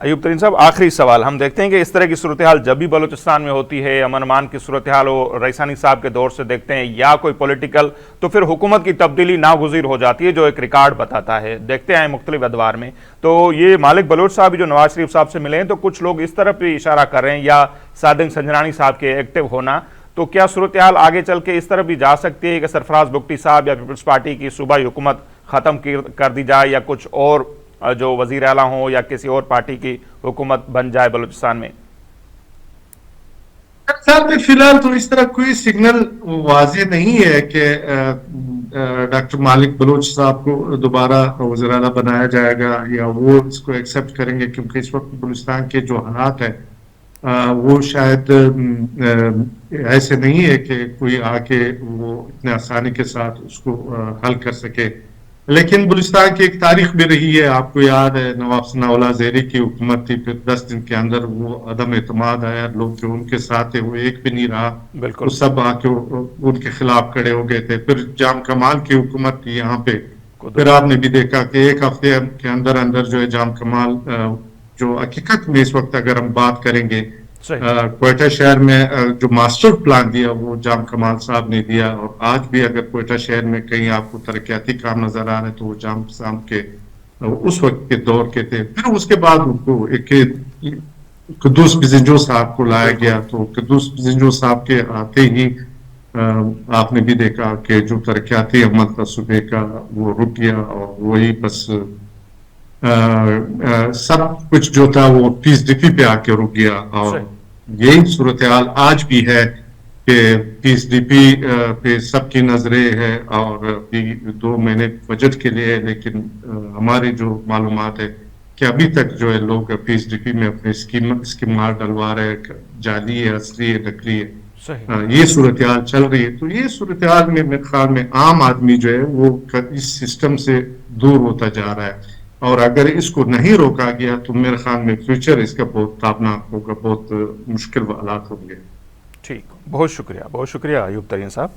ایوب ترین صاحب، آخری سوال. ہم دیکھتے ہیں کہ اس طرح کی صورتحال جب بھی بلوچستان میں ہوتی ہے، امن امان کی صورتحال ہو، رئیسانی صاحب کے دور سے دیکھتے ہیں یا کوئی پولیٹیکل، تو پھر حکومت کی تبدیلی ناگزیر ہو جاتی ہے، جو ایک ریکارڈ بتاتا ہے. دیکھتے ہیں مختلف ادوار میں. تو یہ مالک بلوچ صاحب جو نواز شریف صاحب سے ملے ہیں، تو کچھ لوگ اس طرف بھی اشارہ کر رہے ہیں، یا صادق سنجرانی صاحب کے ایکٹیو ہونا، تو کیا صورتحال آگے چل کے اس طرف بھی جا سکتی ہے کہ سرفراز بگٹی صاحب یا پیپلز پارٹی کی صوبائی حکومت ختم کر دی جائے، یا کچھ اور جو وزیر اعلیٰ ہوں یا کسی اور پارٹی کی حکومت بن جائے بلوچستان میں؟ فی الحال تو اس طرح کوئی سگنل واضح نہیں ہے کہ ڈاکٹر مالک بلوچ صاحب کو دوبارہ وزیر اعلیٰ بنایا جائے گا یا وہ اس کو ایکسیپٹ کریں گے، کیونکہ اس وقت بلوچستان کے جو حالات ہیں وہ شاید ایسے نہیں ہے کہ کوئی آ کے وہ اتنے آسانی کے ساتھ اس کو حل کر سکے. لیکن بلوچستان کی ایک تاریخ بھی رہی ہے، آپ کو یاد ہے نواب ثناء اللہ زیری کی حکومت تھی، پھر 10 دن کے اندر وہ عدم اعتماد آیا، لوگ جو ان کے ساتھ تھے وہ ایک بھی نہیں رہا، بالکل. وہ سب آ کے ان کے خلاف کھڑے ہو گئے تھے. پھر جام کمال کی حکومت تھی یہاں پہ، پھر آپ نے بھی دیکھا کہ ایک ہفتے کے اندر اندر جو ہے جام کمال، جو حقیقت میں اس وقت اگر ہم بات کریں گے کوئٹہ شہر میں جو ماسٹر پلان دیا وہ جام کمال صاحب نے دیا، اور آج بھی اگر کوئٹہ شہر میں کہیں آپ کو ترقیاتی کام نظر آ رہے ہیں تو وہ جام صاحب کے اس وقت کے دور کے تھے. پھر اس کے بعد ان کو ایک قدوس بزنجو صاحب کو لایا گیا، تو قدوس بزنجو صاحب کے آتے ہی آپ نے بھی دیکھا کہ جو ترقیاتی عمل تھا صوبے کا وہ رک گیا، اور وہی بس سب کچھ جو تھا وہ پیس ڈی پہ آ کے رک گیا. اور یہی صورتحال آج بھی ہے کہ پیس ڈی پی پہ سب کی نظریں ہے، اور 2 مہینے بجٹ کے لیے، لیکن ہماری جو معلومات ہے کہ ابھی تک جو ہے لوگ پیس ڈی پی میں اپنے اسکیمات ڈلوا رہے ہیں، جعلی ہے، اصلی ہے، نقلی ہے. یہ صورتحال چل رہی ہے. تو یہ صورتحال میں میرے خیال میں عام آدمی جو ہے وہ اس سسٹم سے دور ہوتا جا رہا ہے، اور اگر اس کو نہیں روکا گیا تو میرے خیال میں فیوچر اس کا بہت تابناک ہوگا، بہت مشکل حالات ہوں گے. ٹھیک، بہت شکریہ ایوب ترین صاحب.